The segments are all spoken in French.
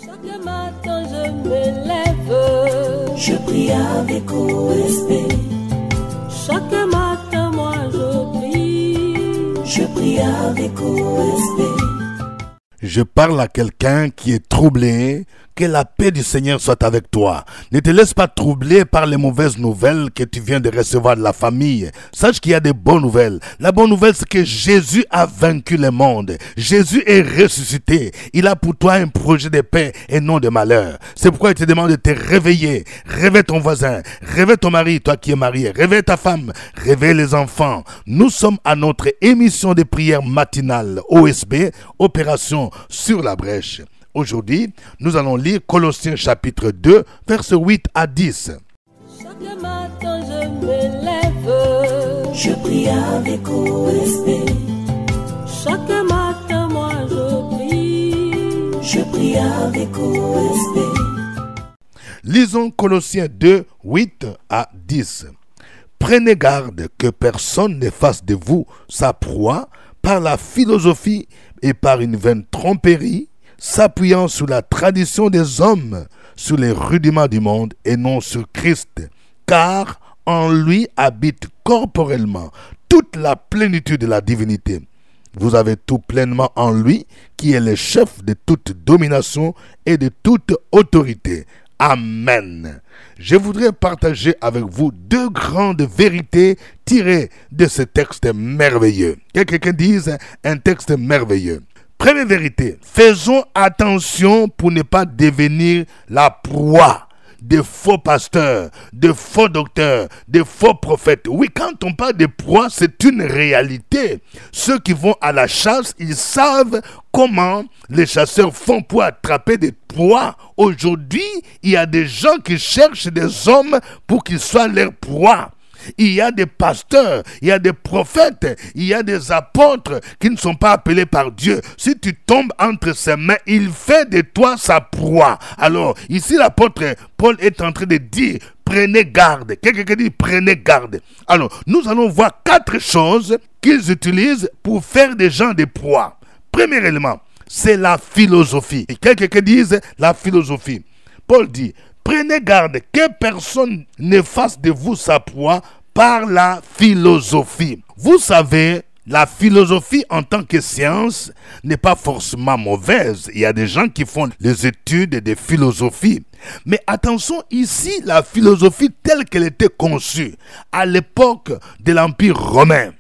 Chaque matin je me lève, je prie avec OSB. Chaque matin moi je prie avec OSB. Je parle à quelqu'un qui est troublé. Que la paix du Seigneur soit avec toi. Ne te laisse pas troubler par les mauvaises nouvelles que tu viens de recevoir de la famille. Sache qu'il y a des bonnes nouvelles. La bonne nouvelle, c'est que Jésus a vaincu le monde. Jésus est ressuscité. Il a pour toi un projet de paix et non de malheur. C'est pourquoi il te demande de te réveiller. Réveille ton voisin. Réveille ton mari, toi qui es marié. Réveille ta femme. Réveille les enfants. Nous sommes à notre émission de prière matinale OSB, Opération sur la brèche. Aujourd'hui, nous allons lire Colossiens chapitre 2, versets 8 à 10. Chaque matin je me lève, je prie avec OSB. Chaque matin moi je prie avec OSB. Lisons Colossiens 2, 8 à 10. Prenez garde que personne ne fasse de vous sa proie par la philosophie et par une vaine tromperie, s'appuyant sur la tradition des hommes, sur les rudiments du monde et non sur Christ, car en lui habite corporellement toute la plénitude de la divinité. Vous avez tout pleinement en lui, qui est le chef de toute domination et de toute autorité. Amen. Je voudrais partager avec vous deux grandes vérités tirées de ce texte merveilleux. Quelqu'un dise un texte merveilleux. Première vérité, faisons attention pour ne pas devenir la proie de faux pasteurs, de faux docteurs, de faux prophètes. Oui, quand on parle de proie, c'est une réalité. Ceux qui vont à la chasse, ils savent comment les chasseurs font pour attraper des proies. Aujourd'hui, il y a des gens qui cherchent des hommes pour qu'ils soient leurs proies. Il y a des pasteurs, il y a des prophètes, il y a des apôtres qui ne sont pas appelés par Dieu. Si tu tombes entre ses mains, il fait de toi sa proie. Alors, ici l'apôtre Paul est en train de dire, prenez garde. Quelqu'un dit, prenez garde. Alors, nous allons voir 4 choses qu'ils utilisent pour faire des gens des proies. Premier élément, c'est la philosophie. Et quelqu'un dise la philosophie. Paul dit, prenez garde que personne ne fasse de vous sa proie par la philosophie. Vous savez, la philosophie en tant que science n'est pas forcément mauvaise. Il y a des gens qui font les études de philosophie. Mais attention, ici, la philosophie telle qu'elle était conçue à l'époque de l'Empire romain.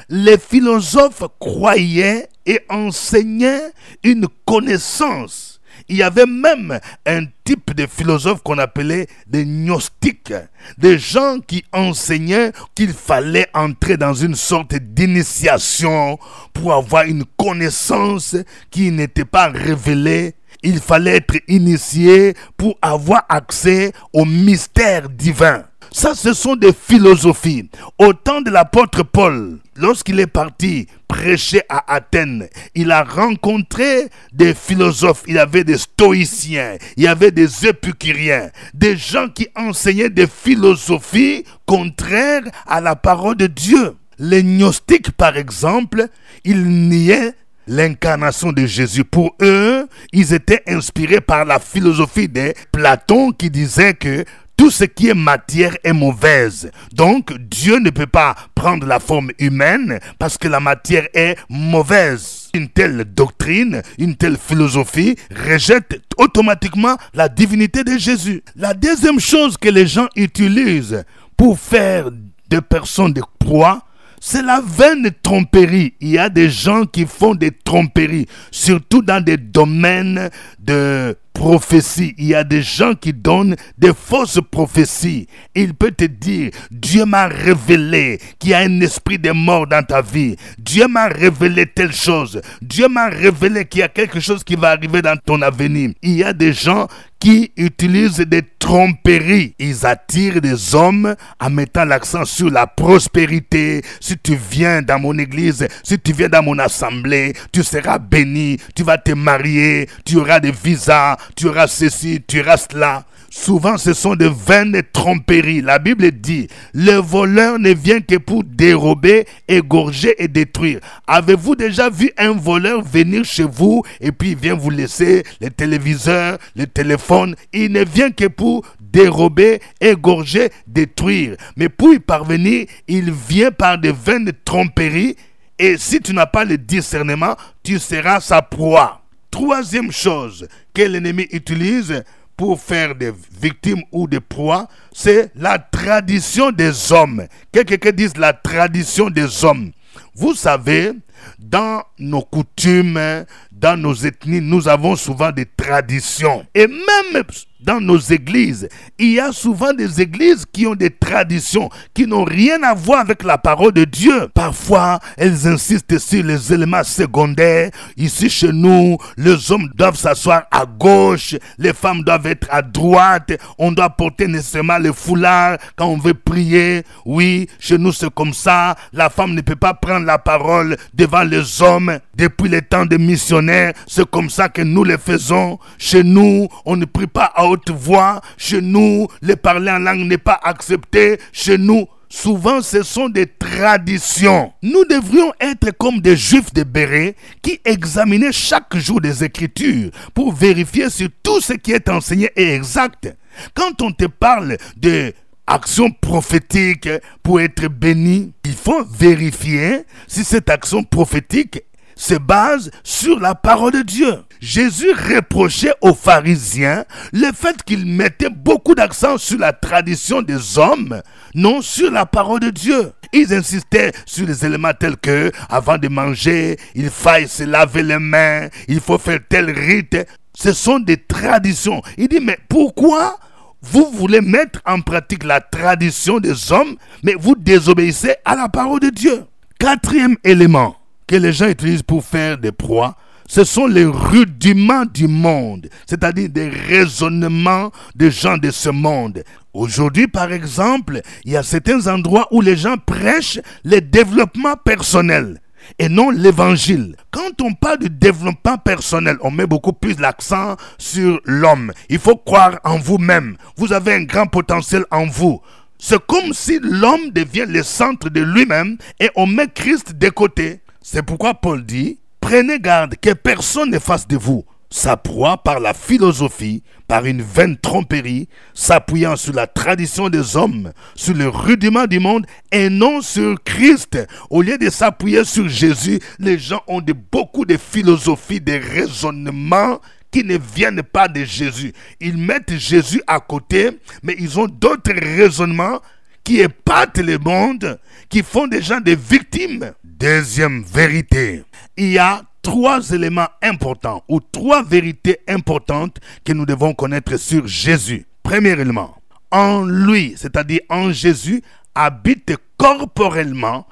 Les philosophes croyaient et enseignaient une connaissance. Il y avait même un type de philosophe qu'on appelait des gnostiques, des gens qui enseignaient qu'il fallait entrer dans une sorte d'initiation pour avoir une connaissance qui n'était pas révélée. Il fallait être initié pour avoir accès au mystère divin. Ça, ce sont des philosophies. Au temps de l'apôtre Paul, lorsqu'il est parti prêcher à Athènes, il a rencontré des philosophes. Il y avait des stoïciens, il y avait des épicuriens, des gens qui enseignaient des philosophies contraires à la parole de Dieu. Les gnostiques, par exemple, ils niaient l'incarnation de Jésus. Pour eux, ils étaient inspirés par la philosophie de Platon qui disait que tout ce qui est matière est mauvaise. Donc, Dieu ne peut pas prendre la forme humaine parce que la matière est mauvaise. Une telle doctrine, une telle philosophie rejette automatiquement la divinité de Jésus. La deuxième chose que les gens utilisent pour faire des personnes de proie, c'est la vaine tromperie. Il y a des gens qui font des tromperies, surtout dans des domaines de prophétie. Il y a des gens qui donnent des fausses prophéties. Il peut te dire, Dieu m'a révélé qu'il y a un esprit de mort dans ta vie. Dieu m'a révélé telle chose. Dieu m'a révélé qu'il y a quelque chose qui va arriver dans ton avenir. Il y a des gens qui utilisent des tromperies. Ils attirent des hommes en mettant l'accent sur la prospérité. Si tu viens dans mon église, si tu viens dans mon assemblée, tu seras béni, tu vas te marier, tu auras des visas, tu auras ceci, tu auras cela. souvent ce sont de vaines tromperies. La Bible dit, le voleur ne vient que pour dérober, égorger et détruire. Avez-vous déjà vu un voleur venir chez vous et puis il vient vous laisser les téléviseurs, les téléphones? Il ne vient que pour dérober, égorger, détruire. Mais pour y parvenir, il vient par de vaines tromperies. Et si tu n'as pas le discernement, tu seras sa proie. Troisième chose que l'ennemi utilise pour faire des victimes ou des proies, c'est la tradition des hommes. Quelqu'un dise la tradition des hommes. Vous savez, dans nos coutumes, dans nos ethnies, nous avons souvent des traditions. Et même dans nos églises, il y a souvent des églises qui ont des traditions qui n'ont rien à voir avec la parole de Dieu. Parfois, elles insistent sur les éléments secondaires. Ici, chez nous, les hommes doivent s'asseoir à gauche, les femmes doivent être à droite, on doit porter nécessairement le foulard quand on veut prier. Oui, chez nous, c'est comme ça. La femme ne peut pas prendre la parole devant les hommes. Depuis les temps des missionnaires, c'est comme ça que nous le faisons. Chez nous, on ne prie pas à haute voix. Chez nous, le parler en langue n'est pas accepté. Chez nous, souvent, ce sont des traditions. Nous devrions être comme des juifs de Béret qui examinaient chaque jour des Écritures pour vérifier si tout ce qui est enseigné est exact. Quand on te parle de action prophétique pour être béni, il faut vérifier si cette action prophétique se base sur la parole de Dieu. Jésus reprochait aux pharisiens le fait qu'ils mettaient beaucoup d'accent sur la tradition des hommes, non sur la parole de Dieu. Ils insistaient sur les éléments tels que, avant de manger, il faille se laver les mains, il faut faire tel rite. Ce sont des traditions. Il dit, mais pourquoi vous voulez mettre en pratique la tradition des hommes, mais vous désobéissez à la parole de Dieu? Quatrième élément que les gens utilisent pour faire des proies, ce sont les rudiments du monde, c'est-à-dire des raisonnements des gens de ce monde. Aujourd'hui, par exemple, il y a certains endroits où les gens prêchent le développement personnel et non l'évangile. Quand on parle de développement personnel, on met beaucoup plus l'accent sur l'homme. Il faut croire en vous-même. Vous avez un grand potentiel en vous. C'est comme si l'homme devient le centre de lui-même et on met Christ de côté. C'est pourquoi Paul dit, prenez garde que personne ne fasse de vous sa proie par la philosophie, par une vaine tromperie, s'appuyant sur la tradition des hommes, sur le rudiment du monde et non sur Christ. Au lieu de s'appuyer sur Jésus, les gens ont beaucoup de philosophies, de raisonnements qui ne viennent pas de Jésus. Ils mettent Jésus à côté, mais ils ont d'autres raisonnements qui épatent le monde, qui font des gens des victimes. Deuxième vérité, il y a trois éléments importants ou trois vérités importantes que nous devons connaître sur Jésus. Premier élément, en lui, c'est-à-dire en Jésus, habite corporellement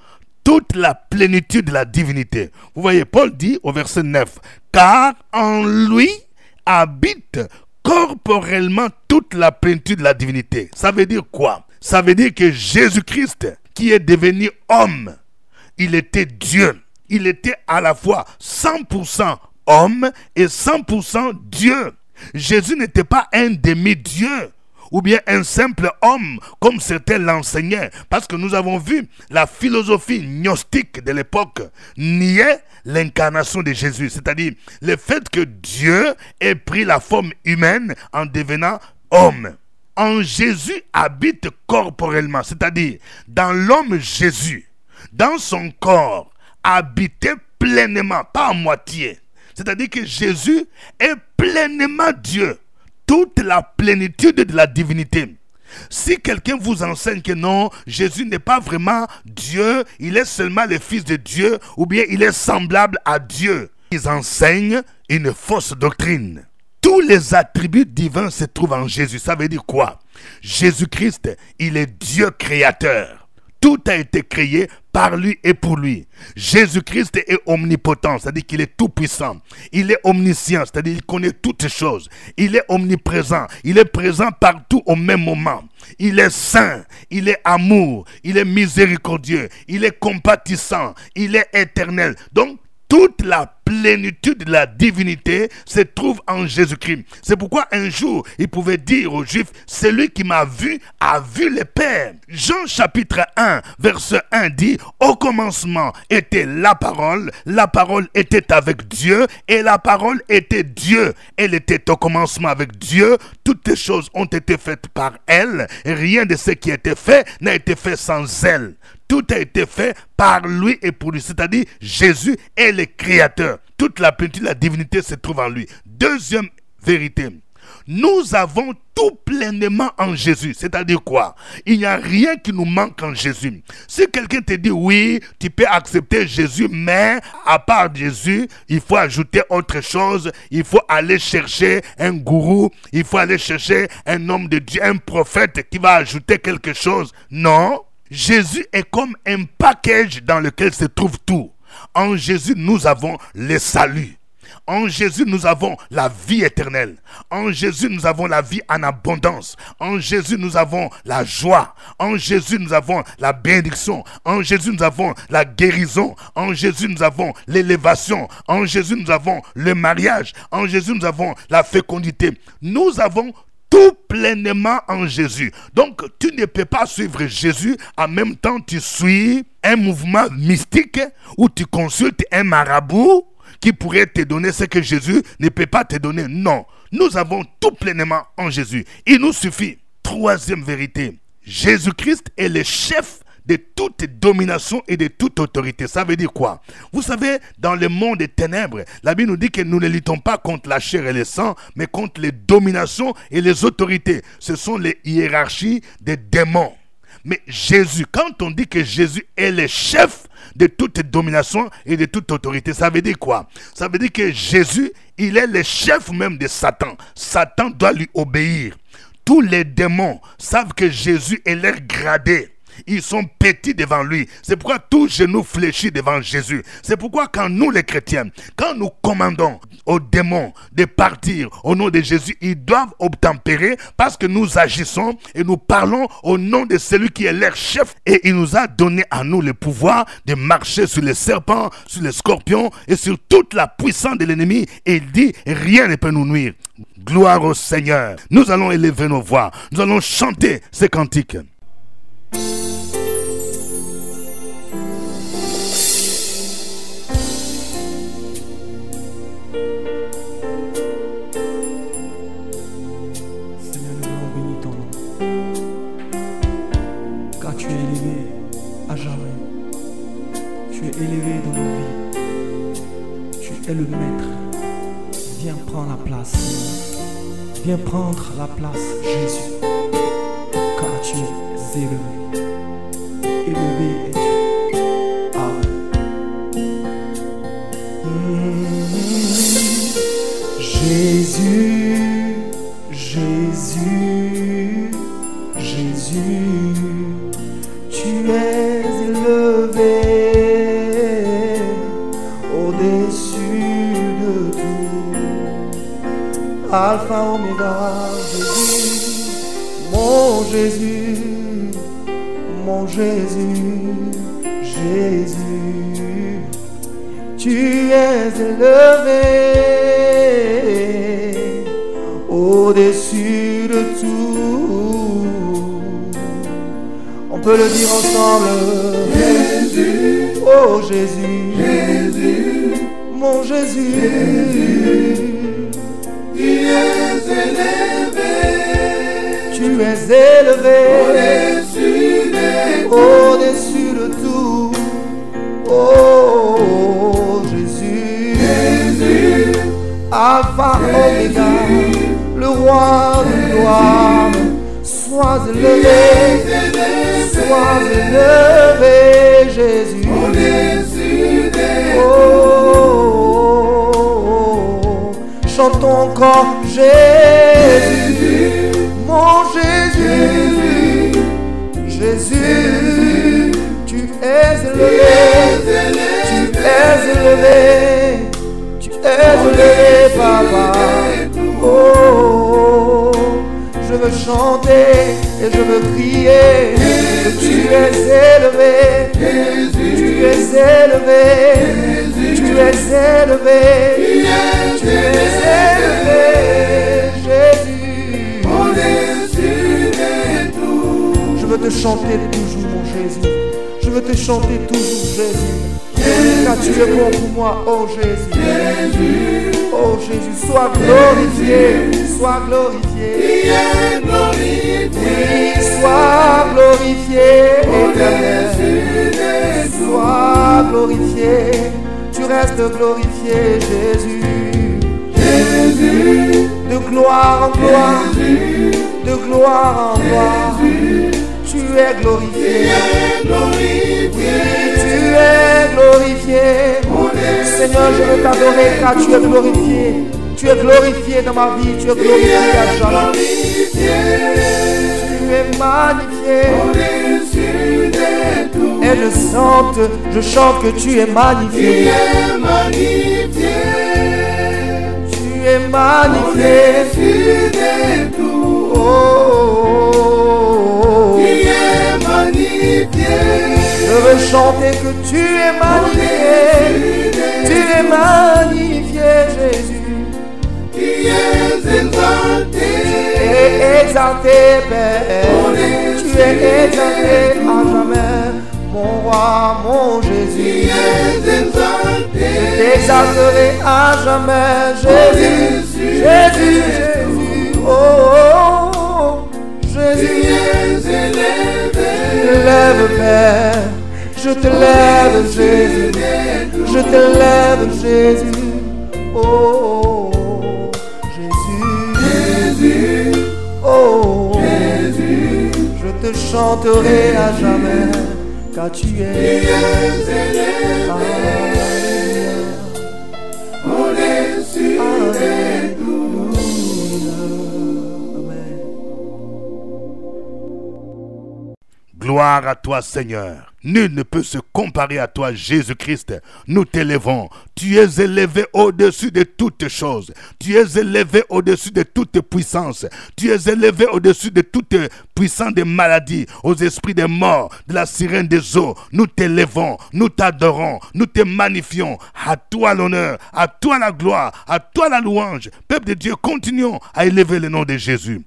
toute la plénitude de la divinité. Vous voyez, Paul dit au verset 9, car en lui habite corporellement toute la plénitude de la divinité. Ça veut dire quoi? Ça veut dire que Jésus-Christ, qui est devenu homme, il était Dieu. Il était à la fois 100% homme et 100% Dieu. Jésus n'était pas un demi-dieu ou bien un simple homme comme certains l'enseignaient. Parce que nous avons vu la philosophie gnostique de l'époque nier l'incarnation de Jésus. C'est-à-dire le fait que Dieu ait pris la forme humaine en devenant homme. En Jésus habite corporellement, c'est-à-dire dans l'homme Jésus, dans son corps, habitait pleinement, pas à moitié. C'est-à-dire que Jésus est pleinement Dieu, toute la plénitude de la divinité. Si quelqu'un vous enseigne que non, Jésus n'est pas vraiment Dieu, il est seulement le Fils de Dieu, ou bien il est semblable à Dieu, ils enseignent une fausse doctrine. Tous les attributs divins se trouvent en Jésus. Ça veut dire quoi? Jésus-Christ, il est Dieu créateur. Tout a été créé par lui et pour lui. Jésus-Christ est omnipotent, c'est-à-dire qu'il est tout puissant. Il est omniscient, c'est-à-dire qu'il connaît toutes choses. Il est omniprésent, il est présent partout au même moment. Il est saint, il est amour, il est miséricordieux, il est compatissant, il est éternel. Donc, toute la plénitude de la divinité se trouve en Jésus-Christ. C'est pourquoi un jour, il pouvait dire aux Juifs, celui qui m'a vu a vu le Père. Jean chapitre 1, verset 1 dit, au commencement était la parole était avec Dieu, et la parole était Dieu. Elle était au commencement avec Dieu, toutes les choses ont été faites par elle, et rien de ce qui a été fait n'a été fait sans elle. Tout a été fait par lui et pour lui, c'est-à-dire Jésus est le créateur. Toute la plénitude de la divinité se trouve en lui. Deuxième vérité, nous avons tout pleinement en Jésus. C'est-à-dire quoi? Il n'y a rien qui nous manque en Jésus. Si quelqu'un te dit oui, tu peux accepter Jésus, mais à part Jésus, il faut ajouter autre chose. Il faut aller chercher un gourou, il faut aller chercher un homme de Dieu, un prophète qui va ajouter quelque chose. Non. Jésus est comme un package dans lequel se trouve tout. En Jésus, nous avons le salut. En Jésus, nous avons la vie éternelle. En Jésus, nous avons la vie en abondance. En Jésus, nous avons la joie. En Jésus, nous avons la bénédiction. En Jésus, nous avons la guérison. En Jésus, nous avons l'élévation. En Jésus, nous avons le mariage. En Jésus, nous avons la fécondité. Nous avons tout pleinement en Jésus. Donc, tu ne peux pas suivre Jésus en même temps tu suis un mouvement mystique où tu consultes un marabout qui pourrait te donner ce que Jésus ne peut pas te donner. Non, nous avons tout pleinement en Jésus. Il nous suffit. Troisième vérité, Jésus-Christ est le chef de toute domination et de toute autorité. Ça veut dire quoi? Vous savez, dans le monde des ténèbres, la Bible nous dit que nous ne luttons pas contre la chair et le sang, mais contre les dominations et les autorités. Ce sont les hiérarchies des démons. Mais Jésus, quand on dit que Jésus est le chef de toute domination et de toute autorité, ça veut dire quoi? Ça veut dire que Jésus, il est le chef même de Satan. Satan doit lui obéir. Tous les démons savent que Jésus est leur gradé. Ils sont petits devant lui. C'est pourquoi tout genou fléchit devant Jésus. C'est pourquoi quand nous les chrétiens, quand nous commandons aux démons de partir au nom de Jésus, ils doivent obtempérer parce que nous agissons et nous parlons au nom de celui qui est leur chef. Et il nous a donné à nous le pouvoir de marcher sur les serpents, sur les scorpions et sur toute la puissance de l'ennemi. Et il dit, rien ne peut nous nuire. Gloire au Seigneur. Nous allons élever nos voix. Nous allons chanter ces cantiques. Élevé dans nos vies, tu es le maître. Viens prendre la place. Viens prendre la place, Jésus. Car tu es élevé. Élevé es-tu. Amen. Jésus, Jésus, Jésus, tu es élevé. Alpha, Oméga, Jésus, mon Jésus, mon Jésus, Jésus, tu es élevé au-dessus de tout. On peut le dire ensemble. Jésus, oh Jésus, Jésus, mon Jésus, Jésus. Tu es élevé, tu es élevé au-dessus de tout. Oh Jésus, Jésus, Alpha, Oméga, le roi de gloire, sois élevé, Jésus. Chantons encore Jésus, mon Jésus, Jésus, tu es élevé, tu es élevé, tu es élevé, Papa. Oh, je veux chanter et je veux crier que tu es élevé, tu es élevé, tu es élevé, tu es élevé, Jésus. Au-dessus de tout. Je veux te chanter toujours, mon Jésus. Je veux te chanter toujours, Jésus. Car tu es bon pour moi, oh Jésus. Oh Jésus, sois glorifié, sois glorifié. Oui, sois glorifié, éternel. Sois glorifié, tu restes glorifié, Jésus. De gloire en gloire, de gloire en gloire, tu es glorifié. Oui, tu es glorifié. Seigneur, je veux t'adorer car tu es glorifié. Tu es glorifié dans ma vie, tu es glorifié à jamais. Tu es magnifié. Et je chante que tu es magnifié. Tu es magnifié. Oh, oh, oh. Je veux chanter que tu es magnifié. Tu es magnifié, Jésus. Et exalté, Père. Tu es exalté à jamais. Mon roi, mon Jésus. Je t'exalterai à jamais, Jésus. Jésus, Jésus. Oh, oh, oh. Jésus. Je te lève, Père. Je te lève, Jésus. Je te lève, Jésus. Oh, oh, oh. Jésus. Oh, Jésus. Je te chanterai à jamais, car tu es au-dessus de tout. Amen. Gloire à toi, Seigneur. Nul ne peut se comparer à toi, Jésus-Christ. Nous t'élevons. Tu es élevé au-dessus de toutes choses. Tu es élevé au-dessus de toute puissance. Tu es élevé au-dessus de toute puissance des maladies, aux esprits des morts, de la sirène des eaux. Nous t'élevons, nous t'adorons, nous te magnifions. À toi l'honneur, à toi la gloire, à toi la louange. Peuple de Dieu, continuons à élever le nom de Jésus.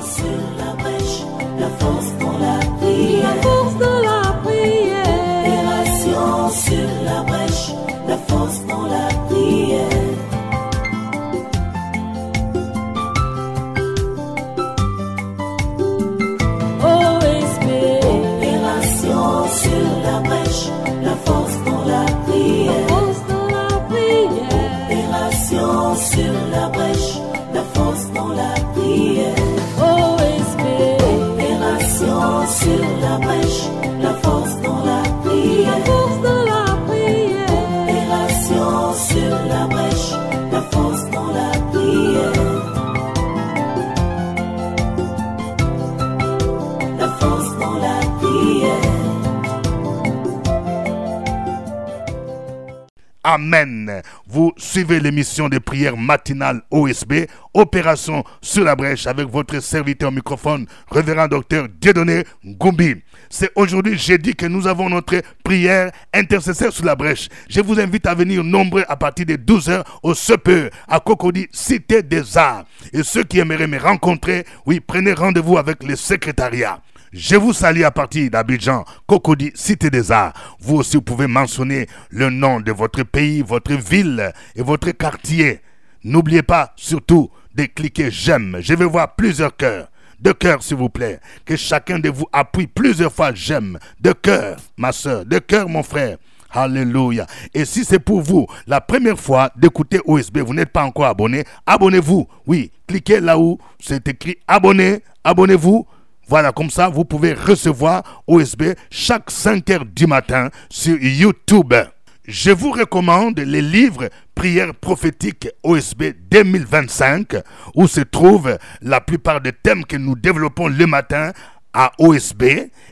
Sur la brèche, la force dans la prière. La force dans la prière. Opération sur la brèche, la force dans la prière. OSB. Opération sur la brèche, la force dans la prière. La force dans la prière. Opération sur la brèche, la force dans la prière. Sur la brèche, la force dans la prière. La force dans la prière. Opération sur la brèche, la force dans la prière. La force dans la prière. Amen. Vous suivez l'émission de prière matinale OSB, Opération sur la brèche, avec votre serviteur au microphone, révérend docteur Dieudonné Ngumbi. C'est aujourd'hui jeudi que nous avons notre prière intercesseur sur la brèche. Je vous invite à venir nombreux à partir de 12h au CPE à Cocody, Cité des Arts. Et ceux qui aimeraient me rencontrer, oui, prenez rendez-vous avec le secrétariat. Je vous salue à partir d'Abidjan, Cocody, Cité des Arts. Vous aussi, vous pouvez mentionner le nom de votre pays, votre ville et votre quartier. N'oubliez pas surtout de cliquer j'aime. Je vais voir plusieurs cœurs. De cœur, s'il vous plaît. Que chacun de vous appuie plusieurs fois j'aime. De cœur, ma soeur. De cœur, mon frère. Alléluia. Et si c'est pour vous la première fois d'écouter OSB, vous n'êtes pas encore abonné, abonnez-vous. Oui, cliquez là où c'est écrit abonner, abonnez-vous. Voilà, comme ça, vous pouvez recevoir OSB chaque 5 heures du matin sur YouTube. Je vous recommande les livres Prières prophétiques OSB 2025, où se trouvent la plupart des thèmes que nous développons le matin à OSB,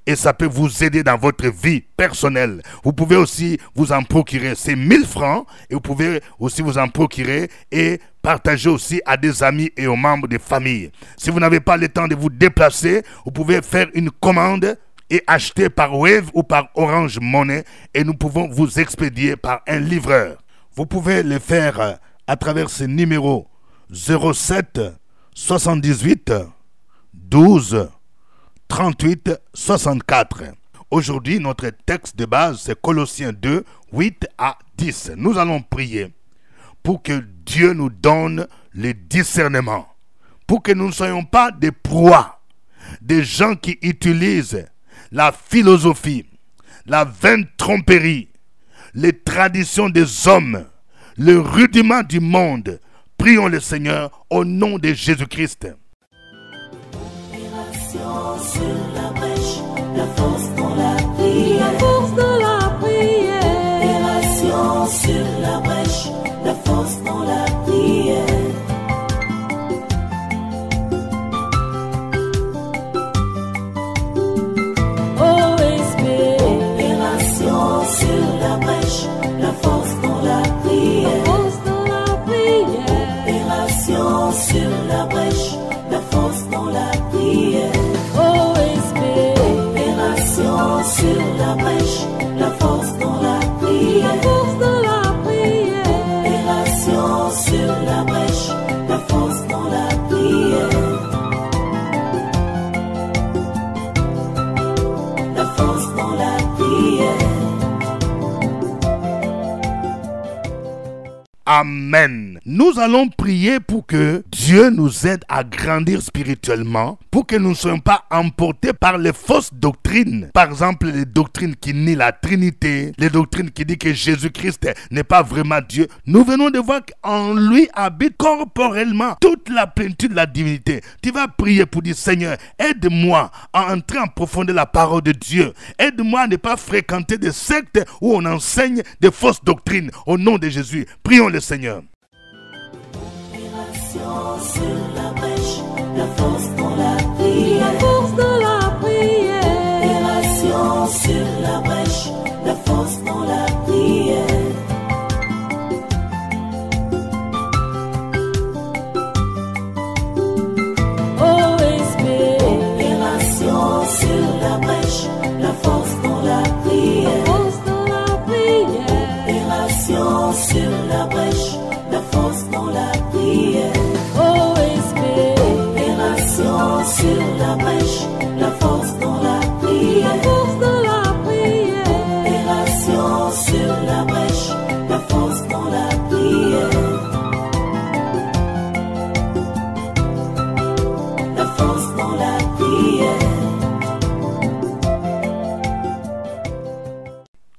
et ça peut vous aider dans votre vie personnelle. Vous pouvez aussi vous en procurer, c'est 1000 francs, et vous pouvez aussi vous en procurer et partager aussi à des amis et aux membres des familles. Si vous n'avez pas le temps de vous déplacer, vous pouvez faire une commande et acheter par Wave ou par Orange Money et nous pouvons vous expédier par un livreur. Vous pouvez le faire à travers ce numéro 07 78 12 38 64. Aujourd'hui, notre texte de base, c'est Colossiens 2, 8 à 10. Nous allons prier pour que Dieu nous donne le discernement, pour que nous ne soyons pas des proies, des gens qui utilisent la philosophie, la vaine tromperie, les traditions des hommes, le rudiment du monde. Prions le Seigneur au nom de Jésus-Christ. Sur la brèche, la force dans la prière. La force dans la prière. Opération sur la brèche, la force dans la prière. OSP. Opération sur la brèche, la force dans la prière. La force dans la prière. Opération sur la brèche, la force dans la prière. Sur la brèche, la force dans la prière. La force dans la prière. Opération sur la brèche, la force dans la prière. La force dans la prière. Amen. Nous allons prier pour que Dieu nous aide à grandir spirituellement, pour que nous ne soyons pas emportés par les fausses doctrines. Par exemple, les doctrines qui nient la Trinité, les doctrines qui disent que Jésus-Christ n'est pas vraiment Dieu. Nous venons de voir qu'en lui habite corporellement toute la plénitude de la divinité. Tu vas prier pour dire, Seigneur, aide-moi à entrer en profondeur de la parole de Dieu. Aide-moi à ne pas fréquenter des sectes où on enseigne des fausses doctrines. Au nom de Jésus, prions le Seigneur. Sur la brèche, la force dans la prière. La force dans la prière. Opération sur la brèche, la force dans la prière. OSP. Opération sur la brèche, la force dans la prière. La force dans la prière. Opération sur la brèche, la force dans la prière. Sur la brèche, la force dans la prière. La force dans la prière. Opération sur la brèche, la force dans la prière. La force dans la prière.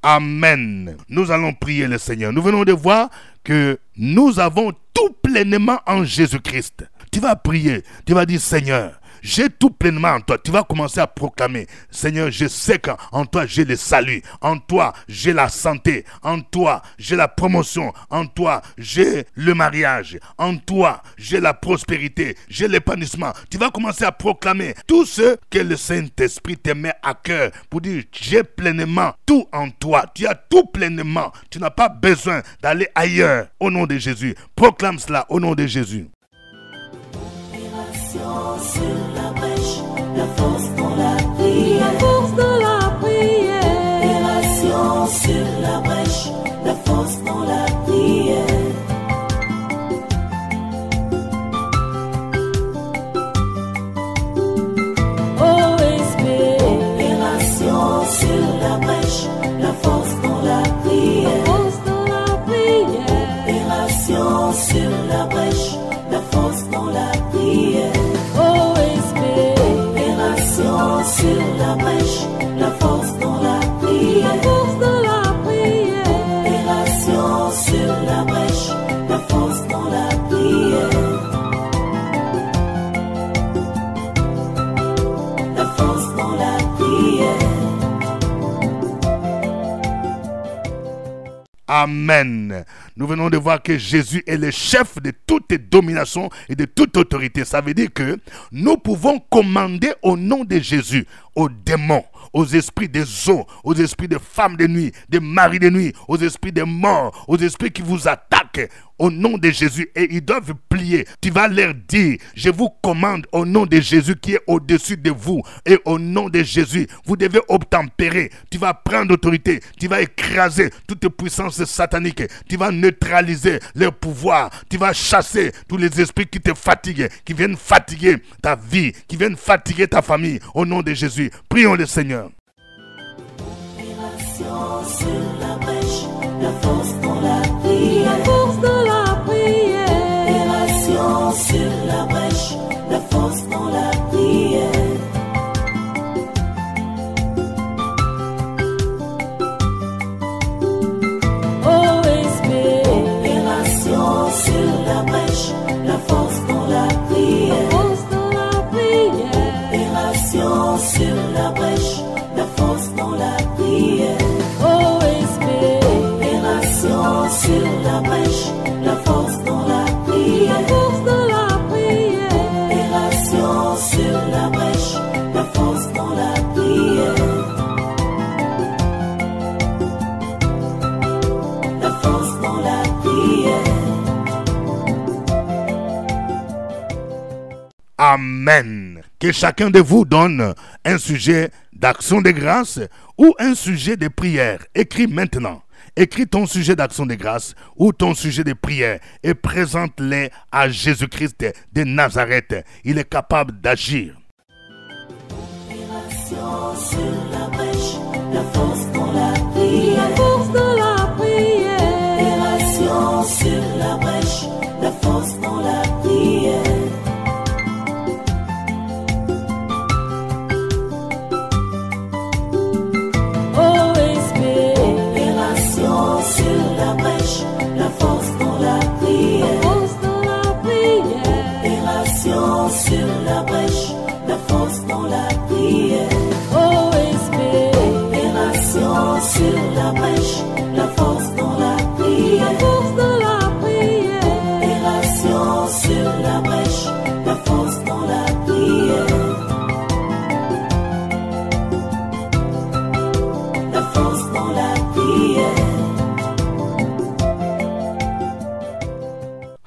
Amen. Nous allons prier le Seigneur. Nous venons de voir que nous avons tout pleinement en Jésus-Christ. Tu vas prier, tu vas dire, Seigneur, j'ai tout pleinement en toi. Tu vas commencer à proclamer, Seigneur, je sais qu'en toi j'ai le salut, en toi j'ai la santé, en toi j'ai la promotion, en toi j'ai le mariage, en toi j'ai la prospérité, j'ai l'épanouissement. Tu vas commencer à proclamer tout ce que le Saint-Esprit te met à cœur pour dire, j'ai pleinement tout en toi. Tu as tout pleinement. Tu n'as pas besoin d'aller ailleurs. Au nom de Jésus, proclame cela au nom de Jésus. Sur la brèche, la force dans la prière. La force dans la prière. Opération sur la brèche, la force dans la prière. OSP. Opération sur la brèche, la force dans la prière. La force dans la prière. Opération sur la brèche, la force dans la prière. Sur la brèche, la force dans la prière. La force dans la prière. Opération sur la brèche, la force dans la prière. La force dans la prière. Amen. Nous venons de voir que Jésus est le chef de toute domination et de toute autorité. Ça veut dire que nous pouvons commander au nom de Jésus aux démons, aux esprits des eaux, aux esprits des femmes de nuit, des maris de nuit, aux esprits des morts, aux esprits qui vous attaquent. plaque au nom de Jésus et ils doivent plier. Tu vas leur dire, je vous commande au nom de Jésus qui est au-dessus de vous et au nom de Jésus, vous devez obtempérer. Tu vas prendre autorité, tu vas écraser toute puissance satanique, tu vas neutraliser leur pouvoir, tu vas chasser tous les esprits qui te fatiguent, qui viennent fatiguer ta vie, qui viennent fatiguer ta famille au nom de Jésus. Prions le Seigneur. Sur la brèche, la force dans la prière, la force dans la prière. Opération sur la brèche, la force dans la prière. OSB. Opération sur la brèche, la force dans la prière, force dans la prière. Opération sur la brèche, la force dans la prière. Sur la brèche, la force dans la prière, la force dans la prière. Opération sur la brèche, la force dans la prière, la force dans la prière. Amen. Que chacun de vous donne un sujet d'action de grâce ou un sujet de prière. Écris maintenant. Écris ton sujet d'action de grâce ou ton sujet de prière et présente-les à Jésus-Christ de Nazareth. Il est capable d'agir. Opération sur la brèche, la force dans la prière, la force dans la prière. Opération sur la brèche, la force dans la prière. Sur la brèche, la force dans la prière, force dans la prière. Opération sur la brèche, la force dans la prière. OSB. Opération sur la brèche, la force dans la prière, la force dans la prière. Opération sur la brèche, la force dans la prière, la force dans la prière.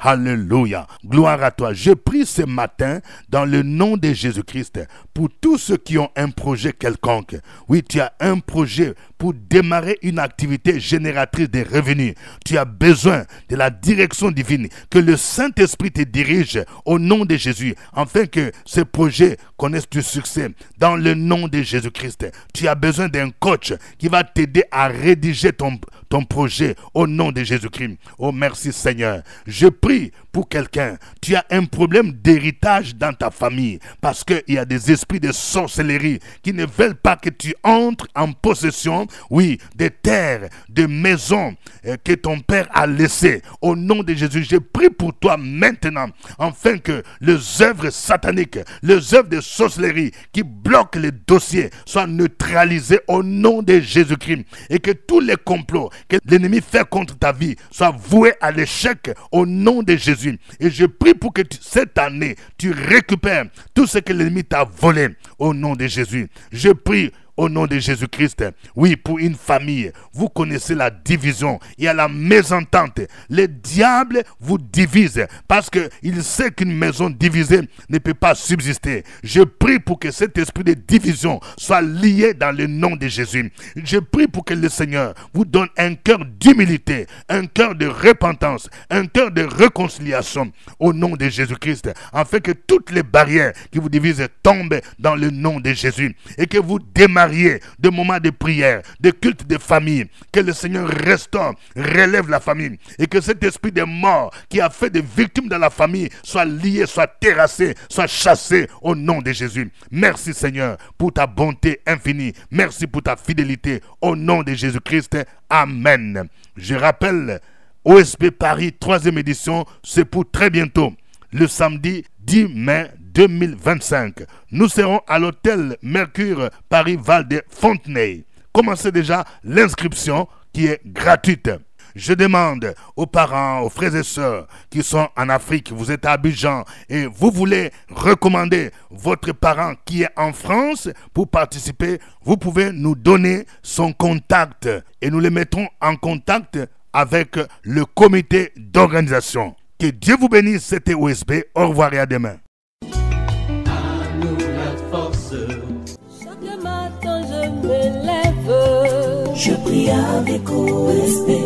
Alléluia. Gloire à toi. Je prie ce matin dans le nom de Jésus-Christ pour tous ceux qui ont un projet quelconque. Oui, tu as un projet pour démarrer une activité génératrice de revenus. Tu as besoin de la direction divine, que le Saint-Esprit te dirige au nom de Jésus, afin que ce projet connaisse du succès dans le nom de Jésus-Christ. Tu as besoin d'un coach qui va t'aider à rédiger ton projet au nom de Jésus-Christ. Oh, merci Seigneur. Je prie pour quelqu'un. Tu as un problème d'héritage dans ta famille parce qu'il y a des esprits de sorcellerie qui ne veulent pas que tu entres en possession, oui, des terres, de maisons que ton père a laissées. Au nom de Jésus, je prie pour toi maintenant, afin que les œuvres sataniques, les œuvres de sorcellerie qui bloquent les dossiers soient neutralisées au nom de Jésus-Christ et que tous les complots que l'ennemi fait contre ta vie soient voués à l'échec au nom de Jésus. Et je prie pour que cette année, tu récupères tout ce que l'ennemi t'a volé au nom de Jésus. Je prie au nom de Jésus-Christ. Oui, pour une famille, vous connaissez la division. Il y a la mésentente. Le diable vous divise parce qu'il sait qu'une maison divisée ne peut pas subsister. Je prie pour que cet esprit de division soit lié dans le nom de Jésus. Je prie pour que le Seigneur vous donne un cœur d'humilité, un cœur de repentance, un cœur de réconciliation au nom de Jésus-Christ, afin que toutes les barrières qui vous divisent tombent dans le nom de Jésus et que vous démarriez de moments de prière, de culte de famille, que le Seigneur restaure, relève la famille et que cet esprit de mort qui a fait des victimes dans la famille soit lié, soit terrassé, soit chassé au nom de Jésus. Merci Seigneur pour ta bonté infinie. Merci pour ta fidélité au nom de Jésus-Christ. Amen. Je rappelle, OSB Paris 3e édition, c'est pour très bientôt, le samedi 10 mai 2025. Nous serons à l'hôtel Mercure Paris-Val de Fontenay. Commencez déjà l'inscription qui est gratuite. Je demande aux parents, aux frères et sœurs qui sont en Afrique, vous êtes à Abidjan et vous voulez recommander votre parent qui est en France pour participer, vous pouvez nous donner son contact et nous les mettrons en contact avec le comité d'organisation. Que Dieu vous bénisse, c'était OSB. Au revoir et à demain. À nous la force. Chaque matin je me lève. Je prie avec OSB.